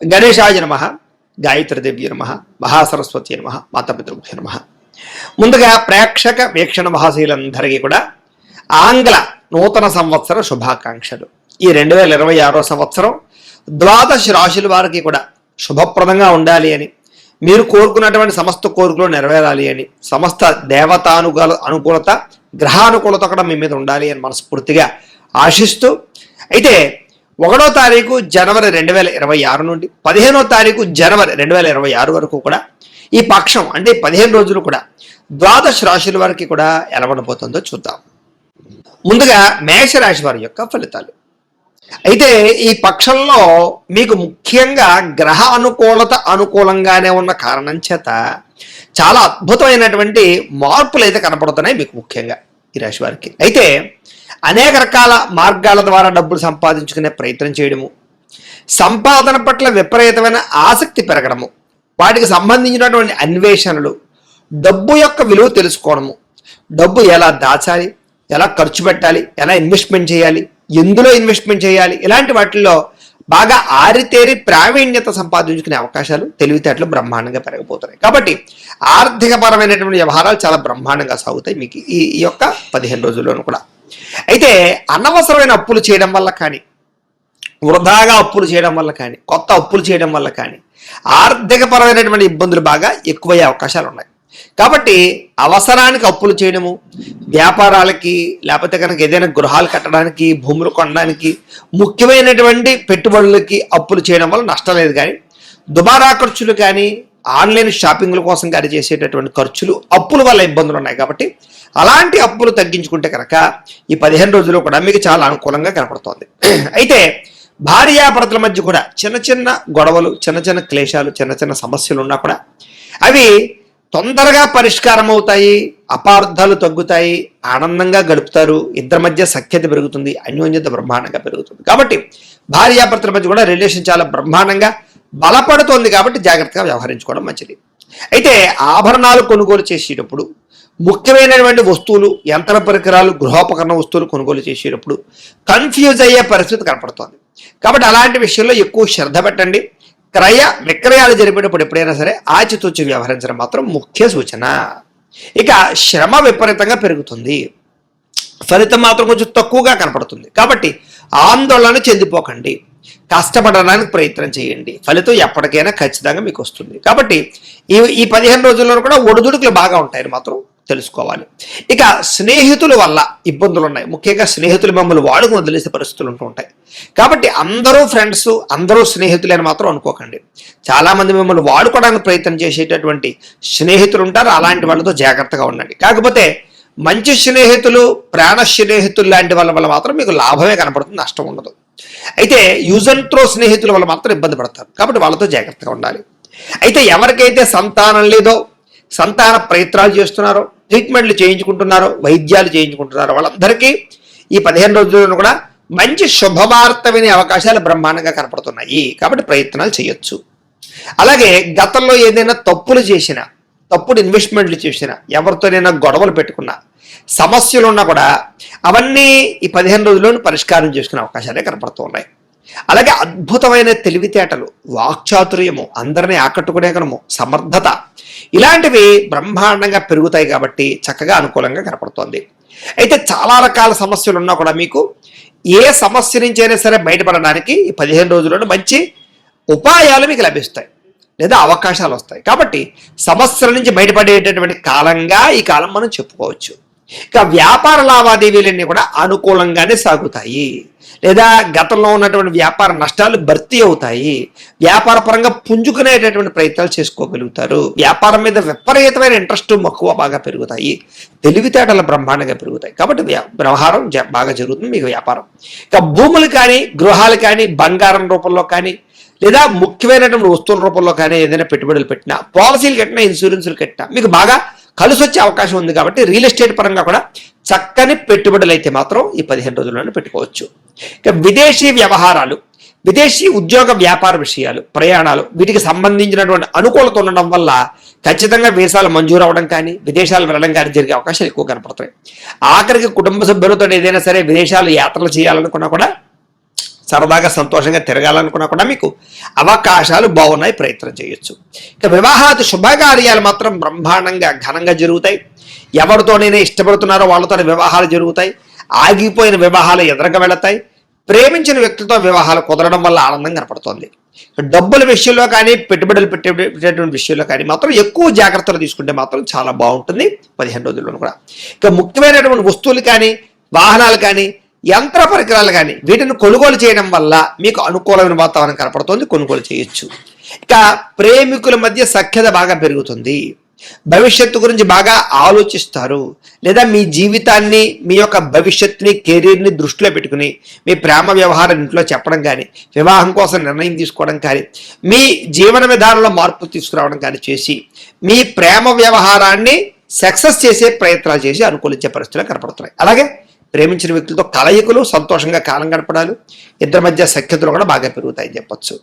గణేశాయ నమః, గాయత్రీదేవి నమః, మహాసరస్వతి నమః, మాతాపితృభ్యో నమః. ముందుగా ప్రేక్షక వీక్షణ మహాశీలందరికీ కూడా ఆంగ్ల నూతన సంవత్సర శుభాకాంక్షలు. ఈ 2026 సంవత్సరం ద్వాదశ రాశుల వారికి కూడా శుభప్రదంగా ఉండాలి అని, మీరు కోరుకున్నటువంటి సమస్త కోరికలు నెరవేరాలి అని, సమస్త అనుకూలత గ్రహానుకూలత కూడా మీ మీద ఉండాలి అని మనస్ఫూర్తిగా ఆశిస్తూ, అయితే 1వ తారీఖు జనవరి 2026 నుండి 15వ తారీఖు జనవరి 2026 వరకు కూడా ఈ పక్షం అంటే 15 రోజులు కూడా ద్వాదశ రాశుల వారికి కూడా ఎలా ఉండబోతుందో చూద్దాం. ముందుగా మేషరాశి వారి యొక్క ఫలితాలు. అయితే ఈ పక్షంలో మీకు ముఖ్యంగా గ్రహ అనుకూలంగానే ఉన్న కారణం చేత చాలా అద్భుతమైనటువంటి మార్పులు అయితే కనపడుతున్నాయి మీకు ముఖ్యంగా ఈ రాశి వారికి. అయితే అనేక రకాల మార్గాల ద్వారా డబ్బులు సంపాదించుకునే ప్రయత్నం చేయడము, సంపాదన పట్ల విపరీతమైన ఆసక్తి పెరగడము, వాటికి సంబంధించినటువంటి అన్వేషణలు, డబ్బు యొక్క విలువ తెలుసుకోవడము, డబ్బు ఎలా దాచాలి, ఎలా ఖర్చు పెట్టాలి, ఎలా ఇన్వెస్ట్మెంట్ చేయాలి, ఎందులో ఇన్వెస్ట్మెంట్ చేయాలి, ఇలాంటి వాటిల్లో బాగా ఆరితేరి ప్రావీణ్యత సంపాదించుకునే అవకాశాలు, తెలివితేటలు బ్రహ్మాండంగా పెరగబోతున్నాయి. కాబట్టి ఆర్థికపరమైనటువంటి వ్యవహారాలు చాలా బ్రహ్మాండంగా సాగుతాయి మీకు ఈ యొక్క 15 రోజుల్లోనూ కూడా. అయితే అనవసరమైన అప్పులు చేయడం వల్ల కానీ, వృధాగా అప్పులు చేయడం వల్ల కానీ, కొత్త అప్పులు చేయడం వల్ల కానీ ఆర్థికపరమైనటువంటి ఇబ్బందులు బాగా ఎక్కువయ్యే అవకాశాలు ఉన్నాయి. కాబట్టి అవసరానికి అప్పులు చేయడము, వ్యాపారాలకి లేకపోతే కనుక ఏదైనా గృహాలు కట్టడానికి, భూములు కొనడానికి, ముఖ్యమైనటువంటి పెట్టుబడులకి అప్పులు చేయడం వల్ల నష్టం లేదు. కానీ దుబారా ఖర్చులు కానీ, ఆన్లైన్ షాపింగ్ల కోసం కానీ చేసేటటువంటి ఖర్చులు, అప్పుల వల్ల ఇబ్బందులు ఉన్నాయి. కాబట్టి అలాంటి అప్పులు తగ్గించుకుంటే కనుక ఈ 15 రోజులు కూడా మీకు చాలా అనుకూలంగా కనపడుతోంది. అయితే భార్యాభర్తల మధ్య కూడా చిన్న చిన్న గొడవలు, చిన్న చిన్న క్లేశాలు, చిన్న చిన్న సమస్యలు ఉన్నా కూడా అవి తొందరగా పరిష్కారం అవుతాయి, అపార్థాలు తగ్గుతాయి, ఆనందంగా గడుపుతారు, ఇద్దరి మధ్య సఖ్యత పెరుగుతుంది, అన్యోన్యత బ్రహ్మాండంగా పెరుగుతుంది. కాబట్టి భార్యాభర్తల మధ్య కూడా రిలేషన్ చాలా బ్రహ్మాండంగా బలపడుతోంది. కాబట్టి జాగ్రత్తగా వ్యవహరించుకోవడం మంచిది. అయితే ఆభరణాలు కొనుగోలు చేసేటప్పుడు, ముఖ్యమైనటువంటి వస్తువులు, యంత్ర పరికరాలు, గృహోపకరణ వస్తువులు కొనుగోలు చేసేటప్పుడు కన్ఫ్యూజ్ అయ్యే పరిస్థితి కనపడుతోంది. కాబట్టి అలాంటి విషయంలో ఎక్కువ శ్రద్ధ పెట్టండి. క్రయ విక్రయాలు జరిపేటప్పుడు ఎప్పుడైనా సరే ఆచితూచి వ్యవహరించడం మాత్రం ముఖ్య సూచన. ఇక శ్రమ విపరీతంగా పెరుగుతుంది, ఫలితం మాత్రం కొంచెం తక్కువగా కనపడుతుంది. కాబట్టి ఆందోళన చెందిపోకండి, కష్టపడడానికి ప్రయత్నం చేయండి, ఫలితం ఎప్పటికైనా ఖచ్చితంగా మీకు వస్తుంది. కాబట్టి ఈ 15 రోజుల్లో కూడా ఒడిదుడుకులు బాగా ఉంటాయని మాత్రం తెలుసుకోవాలి. ఇక స్నేహితుల వల్ల ఇబ్బందులు ఉన్నాయి. ముఖ్యంగా స్నేహితులు మిమ్మల్ని వాడుకుని వదిలేసే పరిస్థితులు ఉంటూ ఉంటాయి. కాబట్టి అందరూ ఫ్రెండ్స్, అందరూ స్నేహితులు అని మాత్రం అనుకోకండి. చాలామంది మిమ్మల్ని వాడుకోవడానికి ప్రయత్నం చేసేటటువంటి స్నేహితులు ఉంటారు. అలాంటి వాళ్ళతో జాగ్రత్తగా ఉండండి. కాకపోతే మంచి స్నేహితులు, ప్రాణ స్నేహితులు లాంటి వాళ్ళ వల్ల మాత్రం మీకు లాభమే కనపడుతుంది, నష్టం ఉండదు. అయితే యూజ్ అండ్ త్రో స్నేహితుల వల్ల మాత్రం ఇబ్బంది పడతారు. కాబట్టి వాళ్ళతో జాగ్రత్తగా ఉండాలి. అయితే ఎవరికైతే సంతానం లేదో, సంతాన ప్రయత్నాలు చేస్తున్నారో, ట్రీట్మెంట్లు చేయించుకుంటున్నారో, వైద్యాలు చేయించుకుంటున్నారో వాళ్ళందరికీ ఈ 15 రోజుల్లో కూడా మంచి శుభవార్త వినే అవకాశాలు బ్రహ్మాండంగా కనపడుతున్నాయి. కాబట్టి ప్రయత్నాలు చేయొచ్చు. అలాగే గతంలో ఏదైనా తప్పులు చేసినా, తప్పుడు ఇన్వెస్ట్మెంట్లు చేసినా, ఎవరితోనైనా గొడవలు పెట్టుకున్నా, సమస్యలు ఉన్నా కూడా అవన్నీ ఈ 15 రోజుల్లోనూ పరిష్కారం చేసుకునే అవకాశాలే కనపడుతూ ఉన్నాయి. అలాగే అద్భుతమైన తెలివితేటలు, వాక్చాతుర్యము, అందరినీ ఆకట్టుకునే గుణము, సమర్థత, ఇలాంటివి బ్రహ్మాండంగా పెరుగుతాయి. కాబట్టి చక్కగా అనుకూలంగా కనపడుతోంది. అయితే చాలా రకాల సమస్యలు ఉన్నా కూడా మీకు ఏ సమస్య నుంచి అయినా సరే బయటపడడానికి ఈ 15 రోజుల్లోనూ మంచి ఉపాయాలు మీకు లభిస్తాయి లేదా అవకాశాలు వస్తాయి. కాబట్టి సమస్యల నుంచి బయటపడేటటువంటి కాలంగా ఈ కాలం మనం చెప్పుకోవచ్చు. ఇక వ్యాపార లావాదేవీలన్నీ కూడా అనుకూలంగానే సాగుతాయి, లేదా గతంలో ఉన్నటువంటి వ్యాపార నష్టాలు భర్తీ అవుతాయి. వ్యాపార పరంగా పుంజుకునేటటువంటి ప్రయత్నాలు చేసుకోగలుగుతారు. వ్యాపారం మీద విపరీతమైన ఇంట్రెస్ట్, మక్కువ బాగా పెరుగుతాయి. తెలివితేటలు బ్రహ్మాండంగా పెరుగుతాయి. కాబట్టి వ్యవహారం బాగా జరుగుతుంది మీకు వ్యాపారం. ఇక భూములు కానీ, గృహాలు కానీ, బంగారం రూపంలో కానీ, లేదా ముఖ్యమైనటువంటి వస్తువుల రూపంలో కానీ ఏదైనా పెట్టుబడులు పెట్టినా, పాలసీలు కట్టినా, ఇన్సూరెన్సులు కట్టినా మీకు బాగా కలిసి వచ్చే అవకాశం ఉంది. కాబట్టి రియల్ ఎస్టేట్ పరంగా కూడా చక్కని పెట్టుబడులు అయితే మాత్రం ఈ 15 రోజుల్లోనే పెట్టుకోవచ్చు. ఇక విదేశీ వ్యవహారాలు, విదేశీ ఉద్యోగ వ్యాపార విషయాలు, ప్రయాణాలు, వీటికి సంబంధించినటువంటి అనుకూలత ఉండడం వల్ల ఖచ్చితంగా వీసాలు మంజూరు అవడం కానీ, విదేశాలు వెళ్ళడం కానీ జరిగే అవకాశాలు ఎక్కువ కనపడతాయి. ఆఖరికి కుటుంబ సభ్యులతో ఏదైనా సరే విదేశాలు యాత్రలు చేయాలనుకున్నా కూడా సరదాగా సంతోషంగా తిరగాలనుకున్నా కూడా మీకు అవకాశాలు బాగున్నాయి, ప్రయత్నం చేయొచ్చు. ఇక వివాహాది శుభకార్యాలు మాత్రం బ్రహ్మాండంగా ఘనంగా జరుగుతాయి. ఎవరితోనైనా ఇష్టపడుతున్నారో వాళ్ళతో వివాహాలు జరుగుతాయి. ఆగిపోయిన వివాహాలు ఎదురుగా వెళతాయి. ప్రేమించిన వ్యక్తులతో వివాహాలు కుదరడం వల్ల ఆనందం కనపడుతోంది. డబ్బుల విషయంలో కానీ పెట్టుబడులు పెట్టేటువంటి విషయంలో కానీ మాత్రం ఎక్కువ జాగ్రత్తలు తీసుకుంటే మాత్రం చాలా బాగుంటుంది 15 రోజుల్లో కూడా. ఇక ముఖ్యమైనటువంటి వస్తువులు కానీ, వాహనాలు కానీ, యంత్ర పరికరాలు కానీ వీటిని కొనుగోలు చేయడం వల్ల మీకు అనుకూలమైన వాతావరణం కనపడుతుంది, కొనుగోలు చేయొచ్చు. ఇక ప్రేమికుల మధ్య సఖ్యత బాగా పెరుగుతుంది. భవిష్యత్తు గురించి బాగా ఆలోచిస్తారు. లేదా మీ జీవితాన్ని, మీ యొక్క భవిష్యత్తుని, కెరీర్ని దృష్టిలో పెట్టుకుని మీ ప్రేమ వ్యవహారం ఇంట్లో చెప్పడం కానీ, వివాహం కోసం నిర్ణయం తీసుకోవడం కానీ, మీ జీవన విధానంలో మార్పు తీసుకురావడం కానీ చేసి మీ ప్రేమ వ్యవహారాన్ని సక్సెస్ చేసే ప్రయత్నాలు చేసి అనుకూలించే పరిస్థితులు కనపడుతున్నాయి. అలాగే ప్రేమించిన వ్యక్తులతో కలయికలు, సంతోషంగా కాలం గడపడాలు, ఇద్దరి మధ్య సఖ్యతలు కూడా బాగా పెరుగుతాయని చెప్పొచ్చు.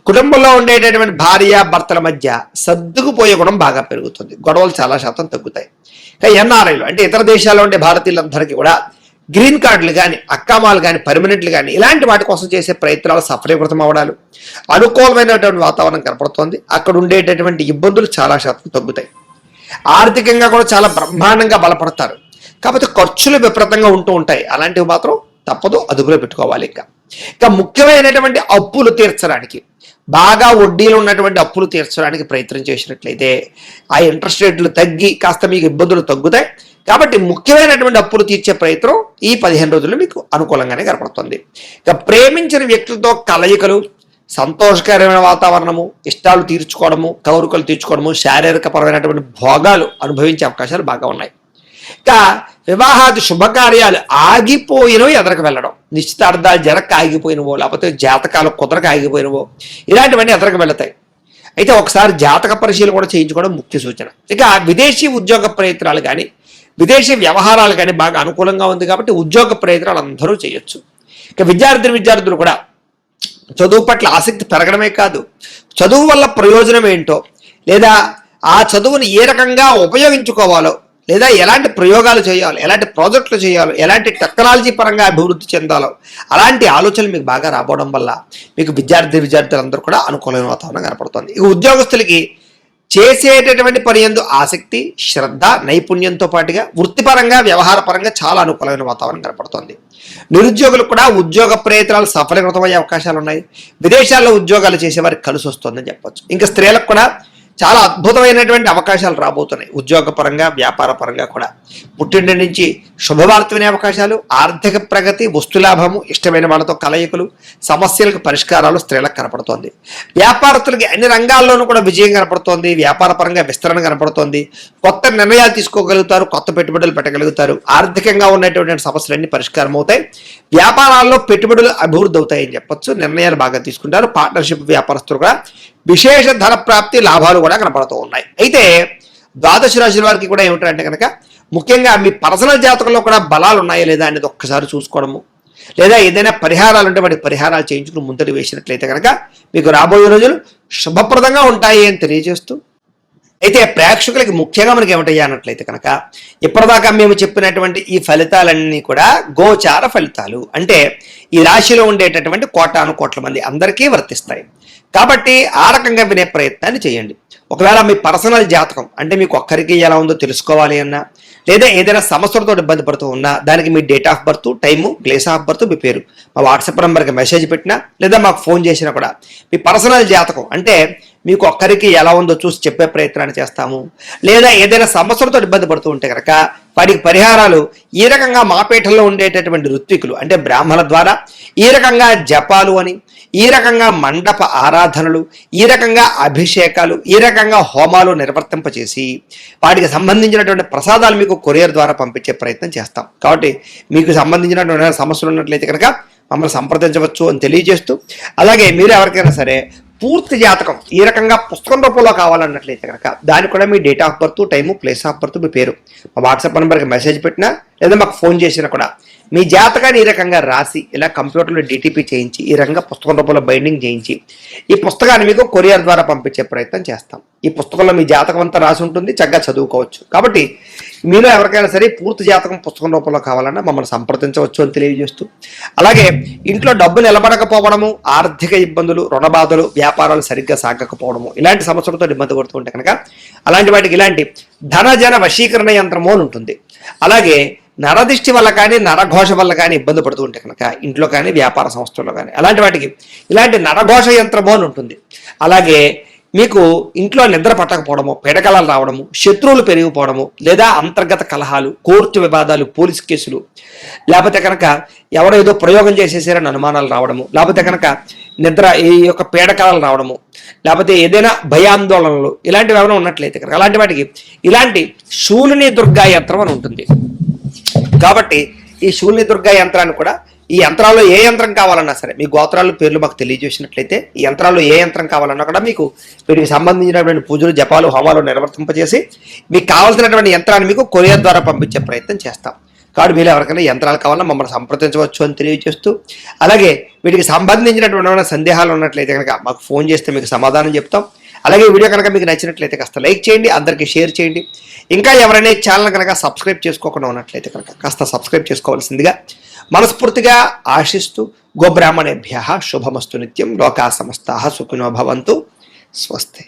కుటుంబంలో ఉండేటటువంటి భార్య భర్తల మధ్య సర్దుకుపోయే గుణం బాగా పెరుగుతుంది. గొడవలు చాలా శాతం తగ్గుతాయి. ఇక ఎన్ఆర్ఐలు అంటే ఇతర దేశాల్లో ఉండే భారతీయులందరికీ కూడా గ్రీన్ కార్డులు కానీ, అక్కామాలు కానీ, పర్మనెంట్లు కానీ ఇలాంటి వాటి కోసం చేసే ప్రయత్నాలు సఫలీకృతం అవడాలు, అనుకూలమైనటువంటి వాతావరణం కనపడుతోంది. అక్కడ ఉండేటటువంటి ఇబ్బందులు చాలా శాతం తగ్గుతాయి. ఆర్థికంగా కూడా చాలా బ్రహ్మాండంగా బలపడతారు. కాకపోతే ఖర్చులు విపరీతంగా ఉంటూ ఉంటాయి. అలాంటివి మాత్రం తప్పదు, అదుపులో పెట్టుకోవాలి. ఇక ముఖ్యమైనటువంటి అప్పులు తీర్చడానికి, బాగా వడ్డీలు ఉన్నటువంటి అప్పులు తీర్చడానికి ప్రయత్నం చేసినట్లయితే ఆ ఇంట్రెస్ట్ రేట్లు తగ్గి కాస్త మీకు ఇబ్బందులు తగ్గుతాయి. కాబట్టి ముఖ్యమైనటువంటి అప్పులు తీర్చే ప్రయత్నం ఈ 15 రోజుల్లో మీకు అనుకూలంగానే కనపడుతుంది. ఇక ప్రేమించిన వ్యక్తులతో కలయికలు, సంతోషకరమైన వాతావరణము, ఇష్టాలు తీర్చుకోవడము, కోరికలు తీర్చుకోవడము, శారీరక పరమైనటువంటి భోగాలు అనుభవించే అవకాశాలు బాగా ఉన్నాయి. ఇక వివాహాది శుభకార్యాలు ఆగిపోయినవి ఎదరకు వెళ్ళడం, నిశ్చితార్థాలు జరగక ఆగిపోయినవో, లేకపోతే జాతకాలు కుదరక ఆగిపోయినవో ఇలాంటివన్నీ ఎదరకు వెళతాయి. అయితే ఒకసారి జాతక పరిశీలన కూడా చేయించుకోవడం ముఖ్య సూచన. ఇక విదేశీ ఉద్యోగ ప్రయత్నాలు కానీ, విదేశీ వ్యవహారాలు కానీ బాగా అనుకూలంగా ఉంది కాబట్టి ఉద్యోగ ప్రయత్నాలు అందరూ చేయొచ్చు. ఇక విద్యార్థులు కూడా చదువు పట్ల ఆసక్తి పెరగడమే కాదు, చదువు వల్ల ప్రయోజనం ఏంటో, లేదా ఆ చదువుని ఏ రకంగా ఉపయోగించుకోవాలో, లేదా ఎలాంటి ప్రయోగాలు చేయాలో, ఎలాంటి ప్రాజెక్టులు చేయాలో, ఎలాంటి టెక్నాలజీ పరంగా అభివృద్ధి చెందాలో అలాంటి ఆలోచనలు మీకు బాగా రాబోవడం వల్ల మీకు విద్యార్థులందరూ కూడా అనుకూలమైన వాతావరణం కనపడుతుంది. ఇక ఉద్యోగస్తులకి చేసేటటువంటి పని యందు ఆసక్తి, శ్రద్ధ, నైపుణ్యంతో పాటుగా వృత్తిపరంగా, వ్యవహార పరంగా చాలా అనుకూలమైన వాతావరణం కనపడుతుంది. నిరుద్యోగులకు కూడా ఉద్యోగ ప్రయత్నాలు సఫలీకృతమయ్యే అవకాశాలు ఉన్నాయి. విదేశాల్లో ఉద్యోగాలు చేసే వారికి కలిసి వస్తుందని చెప్పొచ్చు. ఇంకా స్త్రీలకు కూడా చాలా అద్భుతమైనటువంటి అవకాశాలు రాబోతున్నాయి. ఉద్యోగ పరంగా, వ్యాపార పరంగా కూడా పుట్టింటి నుంచి శుభవార్త వినే అవకాశాలు, ఆర్థిక ప్రగతి, వస్తులాభము, ఇష్టమైన వాళ్ళతో కలయికలు, సమస్యలకు పరిష్కారాలు స్త్రీలకు కనపడుతోంది. వ్యాపారస్తులకి అన్ని రంగాల్లోనూ కూడా విజయం కనపడుతోంది. వ్యాపార పరంగా విస్తరణ కనపడుతోంది. కొత్త నిర్ణయాలు తీసుకోగలుగుతారు, కొత్త పెట్టుబడులు పెట్టగలుగుతారు. ఆర్థికంగా ఉన్నటువంటి సమస్యలన్నీ పరిష్కారం అవుతాయి. వ్యాపారాల్లో పెట్టుబడులు అభివృద్ధి అవుతాయని చెప్పొచ్చు. నిర్ణయాలు బాగా తీసుకుంటారు. పార్ట్నర్షిప్ వ్యాపారస్తులు కూడా విశేష ధన ప్రాప్తి, లాభాలు కూడా కనపడుతూ ఉన్నాయి. అయితే ద్వాదశ రాశుల వారికి కూడా ఏమిటంటే కనుక ముఖ్యంగా మీ పర్సనల్ జాతకంలో కూడా బలాలు ఉన్నాయా లేదా అనేది ఒక్కసారి చూసుకోవడము, లేదా ఏదైనా పరిహారాలు ఉంటే వాటి పరిహారాలు చేయించుకుని ముందడి వేసినట్లయితే కనుక మీకు రాబోయే రోజులు శుభప్రదంగా ఉంటాయి అని తెలియజేస్తూ, అయితే ప్రేక్షకులకి ముఖ్యంగా మనకి ఏమిటయ్యా అన్నట్లయితే కనుక ఇప్పటిదాకా మేము చెప్పినటువంటి ఈ ఫలితాలన్నీ కూడా గోచార ఫలితాలు, అంటే ఈ రాశిలో ఉండేటటువంటి కోటాను కోట్ల మంది అందరికీ వర్తిస్తాయి. కాబట్టి ఆ రకంగా వినే ప్రయత్నాన్ని చేయండి. ఒకవేళ మీ పర్సనల్ జాతకం అంటే మీకు ఒక్కరికి ఎలా ఉందో తెలుసుకోవాలి అన్నా, లేదా ఏదైనా సమస్యలతో ఇబ్బంది పడుతూ ఉన్నా దానికి మీ date of birth, time, place of birth, మీ పేరు మా వాట్సాప్ నెంబర్కి మెసేజ్ పెట్టినా లేదా మాకు ఫోన్ చేసినా కూడా మీ పర్సనల్ జాతకం అంటే మీకు ఒక్కరికి ఎలా ఉందో చూసి చెప్పే ప్రయత్నాన్ని చేస్తాము. లేదా ఏదైనా సమస్యలతో ఇబ్బంది పడుతూ ఉంటే కనుక వాటికి పరిహారాలు ఈ రకంగా మా పీఠంలో ఉండేటటువంటి ఋత్వికులు అంటే బ్రాహ్మణుల ద్వారా ఈ రకంగా జపాలు అని, ఈ రకంగా మండప ఆరాధనలు, ఈ రకంగా అభిషేకాలు, ఈ రకంగా హోమాలు నిర్వర్తింపచేసి వాటికి సంబంధించినటువంటి ప్రసాదాలు మీకు కొరియర్ ద్వారా పంపించే ప్రయత్నం చేస్తాం. కాబట్టి మీకు సంబంధించినటువంటి సమస్యలు ఉన్నట్లయితే కనుక మమ్మల్ని సంప్రదించవచ్చు అని తెలియజేస్తూ, అలాగే మీరు ఎవరికైనా సరే పూర్తి జాతకం ఈ రకంగా పుస్తకం రూపంలో కావాలన్నట్లయితే కనుక దానికి కూడా మీ date of birth, time, place of birth, మీ పేరు మా వాట్సాప్ నెంబర్కి మెసేజ్ పెట్టినా లేదా మాకు ఫోన్ చేసినా కూడా మీ జాతకాన్ని ఈ రకంగా రాసి ఇలా కంప్యూటర్లో డిటిపి చేయించి ఈ రకంగా పుస్తకం రూపంలో బైండింగ్ చేయించి ఈ పుస్తకాన్ని మీకు కొరియర్ ద్వారా పంపించే ప్రయత్నం చేస్తాం. ఈ పుస్తకంలో మీ జాతకం అంతా రాసి ఉంటుంది, చక్కగా చదువుకోవచ్చు. కాబట్టి మీలో ఎవరికైనా సరే పూర్తి జాతకం పుస్తకం రూపంలో కావాలన్నా మమ్మల్ని సంప్రదించవచ్చు అని తెలియజేస్తూ, అలాగే ఇంట్లో డబ్బు నిలబడకపోవడము, ఆర్థిక ఇబ్బందులు, రుణ బాధలు, వ్యాపారాలు సరిగ్గా సాగకపోవడము ఇలాంటి సమస్యలతో ఇబ్బంది పడుతూ ఉంటే కనుక అలాంటి వాటికి ఇలాంటి ధనజన వశీకరణ యంత్రము అని ఉంటుంది. అలాగే నరదిష్టి వల్ల కానీ నరఘోష వల్ల కానీ ఇబ్బంది పడుతూ ఉంటే కనుక ఇంట్లో కానీ వ్యాపార సంస్థల్లో కానీ అలాంటి వాటికి ఇలాంటి నరఘోష యంత్రము అని ఉంటుంది. అలాగే మీకు ఇంట్లో నిద్ర పట్టకపోవడము, పీడకలాలు రావడము, శత్రువులు పెరిగిపోవడము, లేదా అంతర్గత కలహాలు, కోర్టు వివాదాలు, పోలీస్ కేసులు, లేకపోతే కనుక ఎవడో ఏదో ప్రయోగం చేసేసారని అనుమానాలు రావడము, లేకపోతే కనుక నిద్ర ఈ యొక్క పీడకలాలు రావడము, లేకపోతే ఏదైనా భయాందోళనలు ఇలాంటివి ఏమైనా ఉన్నట్లయితే కనుక అలాంటి వాటికి ఇలాంటి శూలిని దుర్గా యంత్రం అని ఉంటుంది. కాబట్టి ఈ శూలిని దుర్గా యంత్రాన్ని కూడా ఈ యంత్రాల్లో ఏ యంత్రం కావాలన్నా సరే మీ గోత్రాల పేర్లు మాకు తెలియజేసినట్లయితే ఈ యంత్రాల్లో ఏ యంత్రం కావాలన్నా కూడా మీకు వీటికి సంబంధించినటువంటి పూజలు, జపాలు, హోమాలు నిర్వర్తింపజేసి మీకు కావాల్సినటువంటి యంత్రాన్ని మీకు కొరియర్ ద్వారా పంపించే ప్రయత్నం చేస్తాం. కాబట్టి మీరు ఎవరికైనా యంత్రాలు కావాలన్నా మమ్మల్ని సంప్రదించవచ్చు అని తెలియజేస్తూ, అలాగే వీటికి సంబంధించినటువంటి సందేహాలు ఉన్నట్లయితే కనుక మాకు ఫోన్ చేస్తే మీకు సమాధానం చెప్తాం. అలాగే వీడియో కనుక మీకు నచ్చినట్లయితే కాస్త లైక్ చేయండి, అందరికీ షేర్ చేయండి. ఇంకా ఎవరైనా ఛానల్ కనుక సబ్స్క్రైబ్ చేసుకోకుండా ఉన్నట్లయితే కనుక కాస్త సబ్స్క్రైబ్ చేసుకోవాల్సిందిగా మనస్ఫూర్తిగా ఆశిస్తూ, గోబ్రాహ్మణేభ్యః శుభమస్తు నిత్యం, లోకా సమస్తాః సుఖినో భవంతు, స్వస్తి.